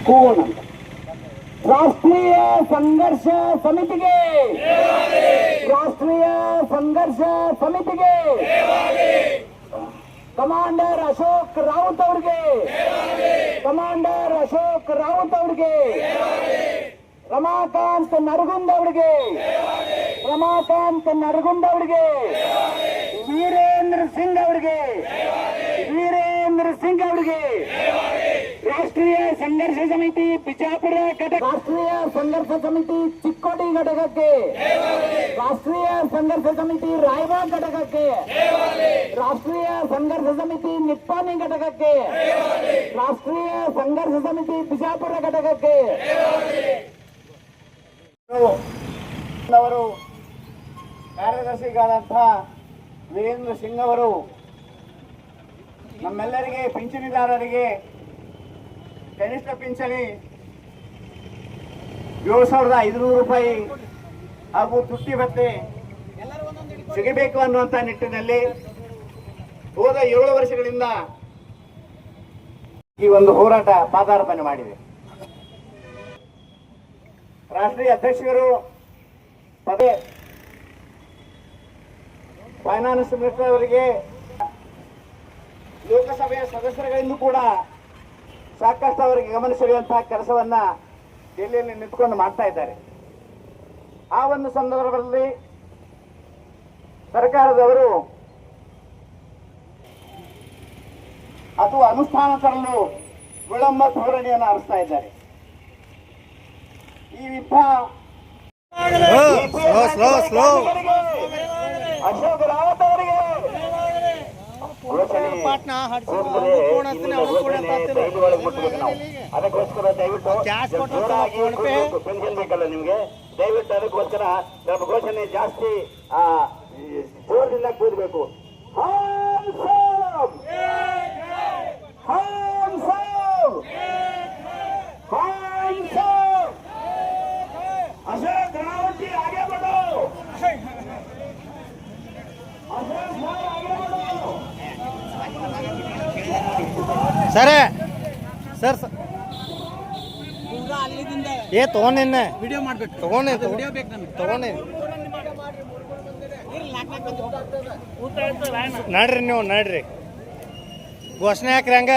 ಕೂಗೋಣ. ರಾಷ್ಟ್ರೀಯ ಸಂಘರ್ಷ ಸಮಿತಿಗೆ, ರಾಷ್ಟ್ರೀಯ ಸಂಘರ್ಷ ಸಮಿತಿಗೆ, ಕಮಾಂಡರ್ ಅಶೋಕ್ ರಾವತ್ ಅವರಿಗೆ, ಕಮಾಂಡರ್ ಅಶೋಕ್ ರಾವತ್ ಅವರಿಗೆ, ರಮಾಕಾಂತ್ ನರಗುಂದ್ ಅವರಿಗೆ, ರಮಾಕಾಂತ್ ನರಗುಂದ್ ಅವರಿಗೆ, ವೀರೇಂದ್ರ ಸಿಂಗ್ ಅವರಿಗೆ, ವೀರೇಂದ್ರ ಸಿಂಗ್ ಅವರಿಗೆ, ರಾಷ್ಟ್ರೀಯ ಸಂಘರ್ಷ ಸಮಿತಿ ಬಿಜಾಪುರ ಘಟಕ, ರಾಷ್ಟ್ರೀಯ ಸಂಘರ್ಷ ಸಮಿತಿ ಚಿಕ್ಕೋಡಿ ಘಟಕಕ್ಕೆ, ರಾಷ್ಟ್ರೀಯ ಸಂಘರ್ಷ ಸಮಿತಿ ರಾಯಬಾಗ್ ಘಟಕಕ್ಕೆ, ರಾಷ್ಟ್ರೀಯ ಸಂಘರ್ಷ ಸಮಿತಿ ನಿಪ್ಪಾಣಿ ಘಟಕಕ್ಕೆ, ರಾಷ್ಟ್ರೀಯ ಸಂಘರ್ಷ ಸಮಿತಿ ಬಿಜಾಪುರ ಘಟಕಕ್ಕೆ. ಅವರು ಕಾರ್ಯದರ್ಶಿಗಳಾದಂತಹ ವೀರೇಂದ್ರ ಸಿಂಗ್ ಅವರು ನಮ್ಮೆಲ್ಲರಿಗೆ ಪಿಂಚಣಿದಾರರಿಗೆ ಕನಿಷ್ಠ ಪಿಂಚಣಿ 7,500 ರೂಪಾಯಿ ಹಾಗೂ ತುಟ್ಟಿ ಭತ್ಯೆ ಸಿಗಬೇಕು ಅನ್ನುವಂಥ ನಿಟ್ಟಿನಲ್ಲಿ ಹೋದ 7 ವರ್ಷಗಳಿಂದ ಈ ಒಂದು ಹೋರಾಟ ಪಾದಾರ್ಪಣೆ ಮಾಡಿದೆ. ರಾಷ್ಟ್ರೀಯ ಅಧ್ಯಕ್ಷರು ಪದೇ ಫೈನಾನ್ಸ್ ಮಿನಿಸ್ಟರ್ ಅವರಿಗೆ ಲೋಕಸಭೆಯ ಸದಸ್ಯರುಗಳಿಂದ ಕೂಡ ಸಾಕಷ್ಟು ಅವರಿಗೆ ಗಮನ ಸೆಳೆಯುವಂತಹ ಕೆಲಸವನ್ನ ಡೆಲ್ಲಿಯಲ್ಲಿ ನಿಂತುಕೊಂಡು ಮಾಡ್ತಾ ಇದ್ದಾರೆ. ಆ ಒಂದು ಸಂದರ್ಭದಲ್ಲಿ ಸರ್ಕಾರದವರು ಅದು ಅನುಷ್ಠಾನ ತರಲು ವಿಳಂಬ ಧೋರಣೆಯನ್ನು ಹರಿಸ್ತಾ ಇದ್ದಾರೆ. ಈ ಅಶೋಕ್ ರಾವತ್ ಅವರಿಗೆ ಅದಕ್ಕೋಸ್ಕರ ದಯವಿಟ್ಟು ಪೆನ್ಷನ್ ಬೇಕಲ್ಲ ನಿಮ್ಗೆ, ದಯವಿಟ್ಟು ಅದಕ್ಕೋಸ್ಕರ ನಮ್ಮ ಘೋಷಣೆ ಜಾಸ್ತಿ ಜೋರದಿಂದ ಕೂದಬೇಕು. अशोक रावत जी आगे बढ़ो, अशोक भाई आगे बढ़ो. सर सर ये ತಗೊಂಡಿನ ವಿಡಿಯೋ ಮಾಡಬೇಕು, ತಗೊಂಡೆ ವಿಡಿಯೋ ಬೇಕು ನನಗೆ, ತಗೊಂಡೆ ನಡ್ರಿ ನೀವು ನಡ್ರಿ, ಘೋಷಣೆ ಹಾಕ್ರಿ ಹಂಗ.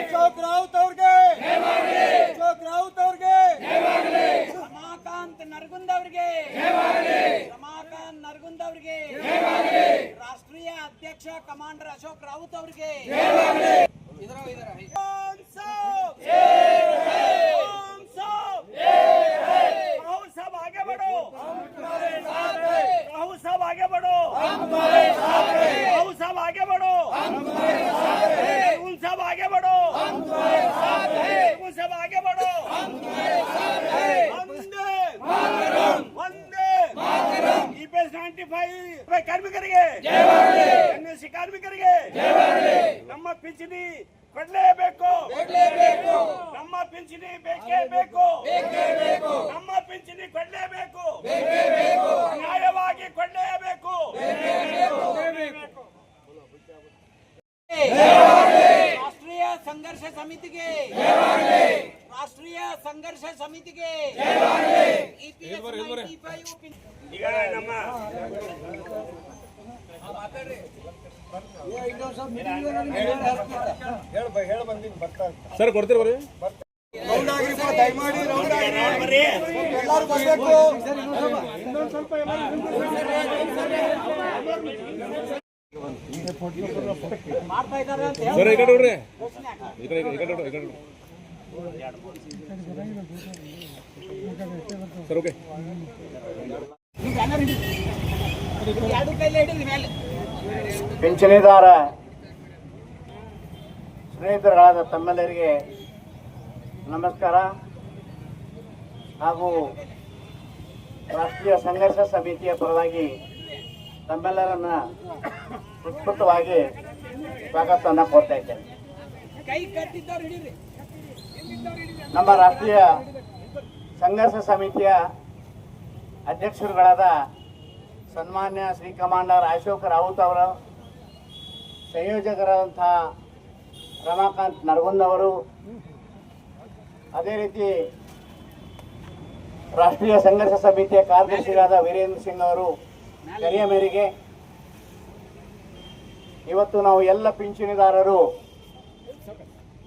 ಅಶೋಕ್ ರಾವತ್ ಅವ್ರಿಗೆ, ಅಶೋಕ್ ರಾವತ್ ಅವ್ರಿಗೆ, ರಮಾಕಾಂತ್ ನರಗುಂದ್ ಅವರಿಗೆ, ರಮಾಕಾಂತ್ ನರಗುಂದ್ ಅವರಿಗೆ, ರಾಷ್ಟ್ರೀಯ ಅಧ್ಯಕ್ಷ ಕಮಾಂಡರ್ ಅಶೋಕ್ ರಾವತ್ ಅವರಿಗೆ. सब आगे बढ़ो, राहुल साहब आगे बढ़ो, राहुल साहब आगे बढ़ो, राहुल साहब आगे बढ़ो, राहुल साहब आगे बढ़ो. वंदे EPS 95 ಕಾರ್ಮಿಕರಿಗೆ, NSC ಕಾರ್ಮಿಕರಿಗೆ ನಮ್ಮ ಪಿಂಚಣಿ ಕೊಡಲೇಬೇಕು, ನಮ್ಮ ಪಿಂಚಣಿ ಬೇಕೇ ಬೇಕು, ನಮ್ಮ ಪಿಂಚಣಿ ಕೊಡಲೇಬೇಕು, ನ್ಯಾಯವಾಗಿ ಕೊಡಲೇಬೇಕು. ರಾಷ್ಟ್ರೀಯ ಸಂಘರ್ಷ ಸಮಿತಿಗೆ, ರಾಷ್ಟ್ರೀಯ ಸಂಘರ್ಷ ಸಮಿತಿಗೆ ಈಗ ನಮ್ಮ ಸರ್ ಕೊಡ್ತೀರಿ ಬರ್ರಿ, ದಯಮಾಡಿ ಎಲ್ಲರೂ ಬರಬೇಕು. ಮಾಡ್ತಾ ಇದ್ದಾರೆ ಅಂತ ಸರ್ ಈ ಕಡೆ ನೋಡ್ರಿ, ಈ ಕಡೆ ಸರ್ ಓಕೆ. ಪಿಂಚಣಿದಾರ ಸ್ನೇಹಿತರಾದ ತಮ್ಮೆಲ್ಲರಿಗೆ ನಮಸ್ಕಾರ. ಹಾಗೂ ರಾಷ್ಟ್ರೀಯ ಸಂಘರ್ಷ ಸಮಿತಿಯ ಪರವಾಗಿ ತಮ್ಮೆಲ್ಲರನ್ನ ಹೃತ್ಪೂರ್ವಕವಾಗಿ ಸ್ವಾಗತವನ್ನು ಕೋರ್ತಾ ಇದ್ದೇನೆ. ನಮ್ಮ ರಾಷ್ಟ್ರೀಯ ಸಂಘರ್ಷ ಸಮಿತಿಯ ಅಧ್ಯಕ್ಷರುಗಳಾದ ಸನ್ಮಾನ್ಯ ಶ್ರೀ ಕಮಾಂಡರ್ ಅಶೋಕ್ ರಾವುತ್ ಅವರು, ಸಂಯೋಜಕರಾದಂತಹ ರಮಾಕಾಂತ್ ನರಗುಂದ್ ಅವರು, ಅದೇ ರೀತಿ ರಾಷ್ಟ್ರೀಯ ಸಂಘರ್ಷ ಸಮಿತಿಯ ಕಾರ್ಯದರ್ಶಿಗಳಾದ ವೀರೇಂದ್ರ ಸಿಂಗ್ ಅವರು ಕರೆಯ ಮೇರೆಗೆ ಇವತ್ತು ನಾವು ಎಲ್ಲ ಪಿಂಚಣಿದಾರರು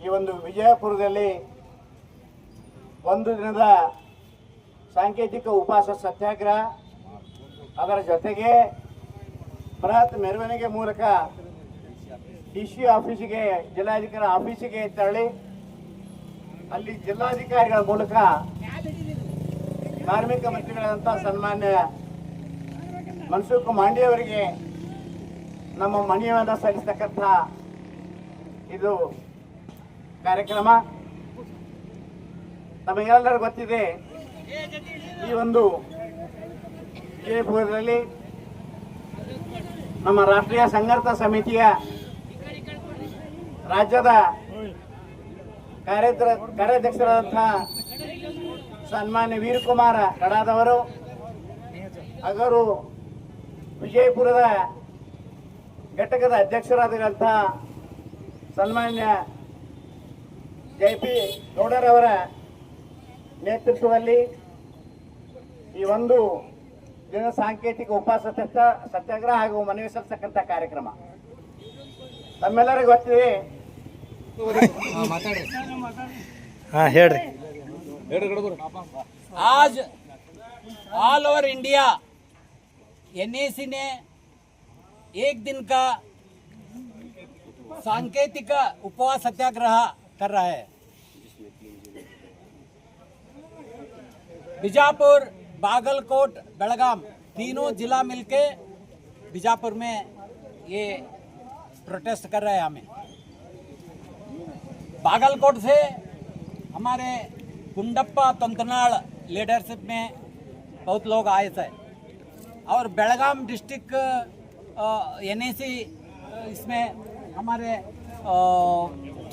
ಈ ಒಂದು ವಿಜಯಪುರದಲ್ಲಿ ಒಂದು ದಿನದ ಸಾಂಕೇತಿಕ ಉಪವಾಸ ಸತ್ಯಾಗ್ರಹ, ಅದರ ಜೊತೆಗೆ ಬೃಹತ್ ಮೆರವಣಿಗೆ ಮೂಲಕ ಡಿಸಿ ಆಫೀಸಿಗೆ, ಜಿಲ್ಲಾಧಿಕಾರಿ ಆಫೀಸಿಗೆ ತೆರಳಿ ಅಲ್ಲಿ ಜಿಲ್ಲಾಧಿಕಾರಿಗಳ ಮೂಲಕ ಕಾರ್ಮಿಕ ಮಂತ್ರಿಗಳಾದಂಥ ಸನ್ಮಾನ್ಯ ಮನ್ಸುಖ್ ಮಾಂಡವಿಯ ಅವರಿಗೆ ನಮ್ಮ ಮನವಿಯನ್ನು ಸಲ್ಲಿಸತಕ್ಕಂಥ ಇದು ಕಾರ್ಯಕ್ರಮ. ನಮಗೆಲ್ಲರಿಗೂ ಗೊತ್ತಿದೆ, ಈ ಒಂದು ವಿಜಯಪುರದಲ್ಲಿ ನಮ್ಮ ರಾಷ್ಟ್ರೀಯ ಸಂಘರ್ಷ ಸಮಿತಿಯ ರಾಜ್ಯದ ಕಾರ್ಯಾಧ್ಯಕ್ಷರಾದಂತಹ ಸನ್ಮಾನ್ಯ ವೀರಕುಮಾರ ಕಡಾದವರು, ಅವರು ವಿಜಯಪುರದ ಘಟಕದ ಅಧ್ಯಕ್ಷರಾದಂತಹ ಸನ್ಮಾನ್ಯ ಜೆ.ಪಿ. ಗೌಡರವರ ನೇತೃತ್ವದಲ್ಲಿ ಈ ಒಂದು ದಿನ ಸಾಂಕೇತಿಕ ಉಪವಾಸ ಸತ್ಯಾಗ್ರಹ ಹಾಗೂ ಮನವಿ ಸಲ್ಲಿಸತಕ್ಕಂಥ ಕಾರ್ಯಕ್ರಮ. ತಮ್ಮೆಲ್ಲರಿಗೂ ಗೊತ್ತಿದೆ, ಹಾಂ ಹೇಳ್ರಿ. आज ऑल ओवर इंडिया एनएसी ने एक दिन का सांकेतिक उपवास सत्याग्रह कर रहा है। बीजापुर, बागलकोट, बेलगाम तीनों जिला मिलके बीजापुर में ये प्रोटेस्ट कर रहे हैं। हमें बागलकोट से हमारे गुंडप्पा तंतनाड़ लीडरशिप में बहुत लोग आए थे, और बेलगाम डिस्ट्रिक्ट एनएसी इसमें हमारे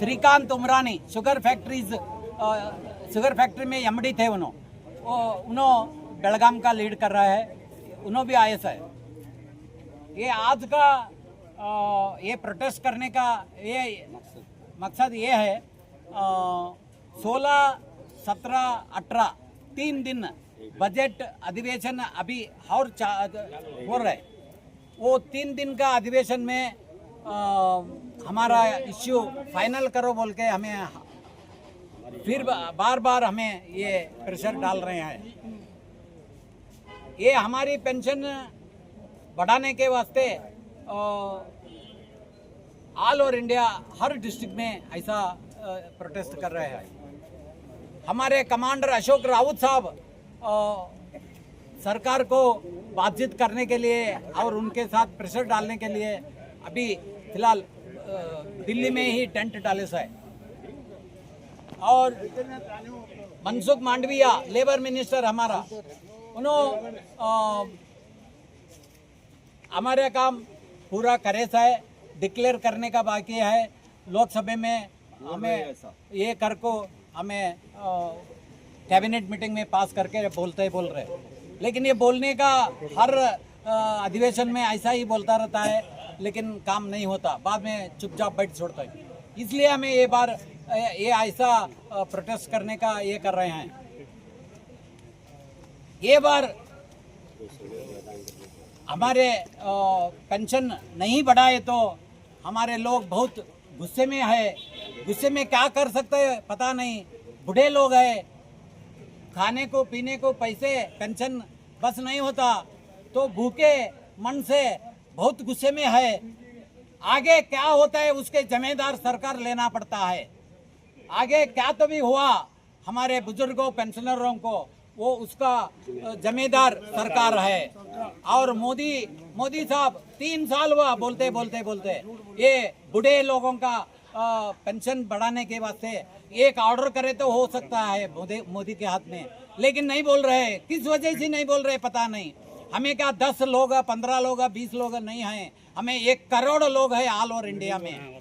श्रीकांत उमरानी शुगर फैक्ट्री में एमडी थे, उन्होंने बेलगाम का लीड कर रहा है, उन्होंने भी आए थे। ये आज का ये प्रोटेस्ट करने का ये मकसद ये है, 16, 17, 18 3 दिन बजट अधिवेशन अभी और हो रहा है। वो 3 दिन का अधिवेशन में हमारा इश्यू फाइनल करो बोल के हमें फिर बार बार हमें ये प्रेशर डाल रहे हैं। ये हमारी पेंशन बढ़ाने के वास्ते ऑल ओवर इंडिया हर डिस्ट्रिक्ट में ऐसा प्रोटेस्ट कर रहे हैं। हमारे कमांडर अशोक राउत साहब सरकार को बातचीत करने के लिए और उनके साथ प्रेशर डालने के लिए अभी फिलहाल दिल्ली में ही टेंट डाले से, और मनसुख मांडविया लेबर मिनिस्टर हमारा, उन्होंने हमारे काम पूरा करे से डिक्लेयर करने का बाकी है। लोकसभा में हमें ये कर को हमें कैबिनेट मीटिंग में पास करके बोल रहे, लेकिन ये बोलने का हर अधिवेशन में ऐसा ही बोलता रहता है, लेकिन काम नहीं होता, बाद में चुपचाप बैठ छोड़ता है। इसलिए हमें ये बार ये ऐसा प्रोटेस्ट करने का ये कर रहे हैं। ये बार हमारे पेंशन नहीं बढ़ाए तो हमारे लोग बहुत गुस्से में है। गुस्से में क्या कर सकते हैं पता नहीं, बूढ़े लोग हैं, खाने को पीने को पैसे पेंशन बस नहीं होता, तो भूखे मन से बहुत गुस्से में है। आगे क्या होता है उसके जिम्मेदार सरकार लेना पड़ता है। आगे क्या तो भी हुआ हमारे बुजुर्गों पेंशनरों को, वो उसका जिम्मेदार सरकार है। और मोदी साहब 3 साल हुआ बोलते ये बूढ़े लोगों का पेंशन बढ़ाने के वास्ते एक ऑर्डर करे तो हो सकता है मोदी के हाथ में, लेकिन नहीं बोल रहे, किस वजह से नहीं बोल रहे पता नहीं। हमें क्या 10 लोग 15 लोग 20 लोग नहीं हैं, हमें 1 करोड़ लोग है ऑल ओवर इंडिया में।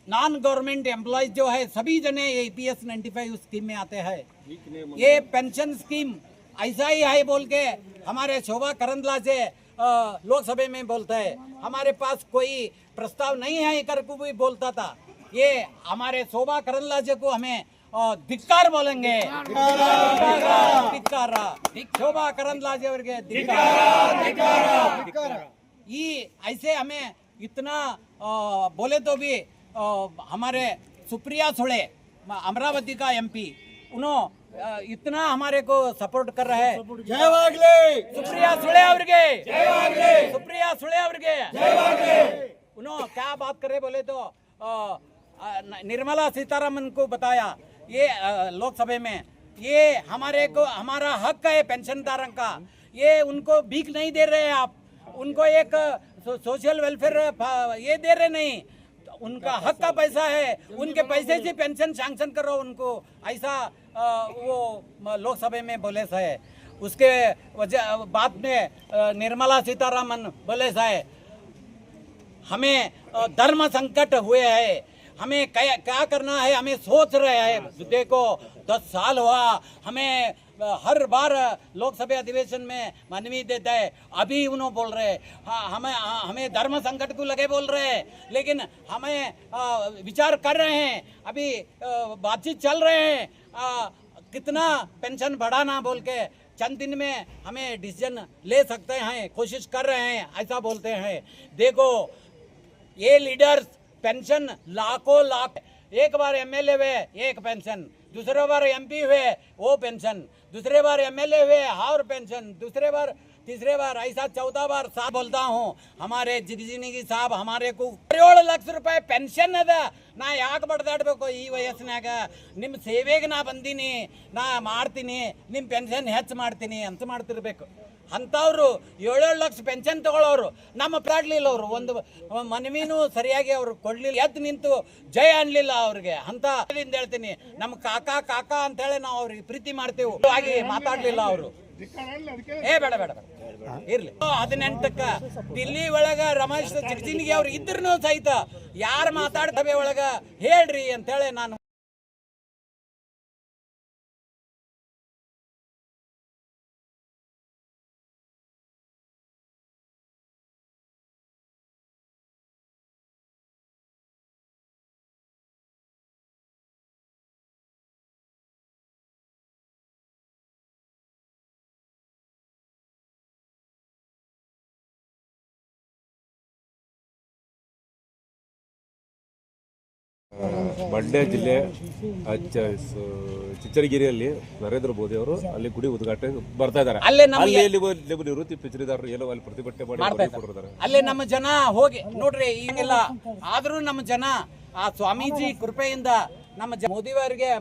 नॉन गवर्नमेंट एम्प्लॉयज जो है सभी जने APS 95 स्कीम में आते हैं। ये पेंशन स्कीम ऐसा ही है बोल के हमारे शोभा करंदलाजे लोकसभा में बोलता है, हमारे पास कोई प्रस्ताव नहीं है कर को भी बोलता था। ये हमारे शोभा करंदलाजे को हमें ಧಿಕ್ಕಾರ बोलेंगे, ಧಿಕ್ಕಾರ शोभा करंदलाजे ಅವರಿಗೆ ಧಿಕ್ಕಾರ। ये ऐसे हमें इतना बोले तो भी हमारे सुप्रिया सुळे अमरावती का MP उन्होंने इतना हमारे को सपोर्ट कर रहे हैं। सुप्रिया सुळे ಅವರಿಗೆ सुप्रिया सुळे ಅವರಿಗೆ उन्होंने क्या बात करे बोले तो निर्मला सीतारमन को बताया ये लोकसभा में, ये हमारे को हमारा हक है पेंशनधारक का, ये उनको भीख नहीं दे रहे आप, उनको एक सोशल वेलफेयर ये दे रहे नहीं, उनका हक का पैसा है, उनके पैसे से पेंशन सैंक्शन करो उनको, ऐसा वो लोकसभा में बोले है। उसके बाद में निर्मला सीतारमन बोले है हमें धर्म संकट हुए है, हमें क्या करना है हमें सोच रहे हैं। देखो 10 साल हुआ, हमें हर बार लोकसभा अधिवेशन में मनवी देता है, अभी उन्होंने बोल रहे हमें धर्म संकट को लगे बोल रहे हैं, लेकिन हमें विचार कर रहे हैं, अभी बातचीत चल रहे हैं कितना पेंशन बढ़ाना बोल के, चंद दिन में हमें डिसीजन ले सकते हैं, कोशिश कर रहे हैं ऐसा बोलते हैं। देखो ये लीडर्स पेंशन लाखों लाख, एक बार MLA हुए एक पेंशन, दूसरे बार MP हुए वो पेंशन, दूसरे बार MLA हुए और पेंशन, दूसरे बार तीसरे बार ऐसा 14 बार साथ बोलता हूँ। हमारे ಜಿಗಜಿಣಗಿ साहब हमारे को 7 ಲಕ್ಷ ರೂಪಾಯಿ ಪೆನ್ಷನ್ ಅದ, ನಾ ಯಾಕೆ ಬಡ್ದಾಡ್ಬೇಕು ಈ ವಯಸ್ಸಿನಾಗ, ನಿಮ್ಮ ಸೇವೆಗೆ ನಾ ಬಂದೀನಿ, ನಾ ಮಾಡ್ತೀನಿ, ನಿಮ್ಮ ಪೆನ್ಷನ್ ಹೆಚ್ಚು ಮಾಡ್ತೀನಿ ಅಂತ ಮಾಡ್ತಿರ್ಬೇಕು। ಅಂಥವ್ರು 7 ಲಕ್ಷ ಪೆನ್ಷನ್ ತಗೊಳ್ಳೋರು ನಮ್ಮ ಪ್ರಾಡ್ಲಿಲ್ಲ, ಅವರು ಒಂದು ಮನವಿನೂ ಸರಿಯಾಗಿ ಅವ್ರು ಕೊಡ್ಲಿಲ್ಲ, ಎದ್ದು ನಿಂತು ಜಯ ಅನ್ಲಿಲ್ಲ ಅವ್ರಿಗೆ ಅಂತ ಹೇಳ್ತೀನಿ। ನಮ್ಮ ಕಾಕಾ ಕಾಕಾ ಅಂತ ಹೇಳಿ ನಾವು ಅವ್ರಿಗೆ ಪ್ರೀತಿ ಮಾಡ್ತೀವಿ, ಹಾಗೆ ಮಾತಾಡ್ಲಿಲ್ಲ ಅವರು। ಬೇಡ ಇರ್ಲಿ 18ಕ್ಕ ದಿಲ್ಲಿ ಒಳಗ ರಮೇಶ್ ಜಿಗಜಿಣಗಿ ಅವ್ರು ಇದ್ರೂ ಸಹಿತ ಯಾರು ಮಾತಾಡ್ತವೆ ಒಳಗ ಹೇಳ್ರಿ ಅಂತ ಹೇಳಿ ನಾನು ಮಂಡ್ಯ ಜಿಲ್ಲೆ ಚಿಚ್ಚರಗಿರಿಯಲ್ಲಿ ನರೇಂದ್ರ ಮೋದಿ ಅವರು ಅಲ್ಲಿ ಗುಡಿ ಉದ್ಘಾಟನೆ ಬರ್ತಾ ಇದ್ದಾರೆ, ಅಲ್ಲಿ ನಿವೃತ್ತಿ ಪಿಂಚಣಿದಾರರು ಏನೋ ಅಲ್ಲಿ ಪ್ರತಿಭಟನೆ ಮಾಡಿ ಕೊಟ್ಟಿದ್ದಾರೆ। ಅಲ್ಲಿ ನಮ್ಮ ಜನ ಹೋಗಿ ನೋಡ್ರಿ, ಈಗಿಲ್ಲ ಆದ್ರೂ ನಮ್ಮ ಜನ ಆ ಸ್ವಾಮೀಜಿ ಕೃಪೆಯಿಂದ ನಮ್ಮ ಮೋದಿಯವರಿಗೆ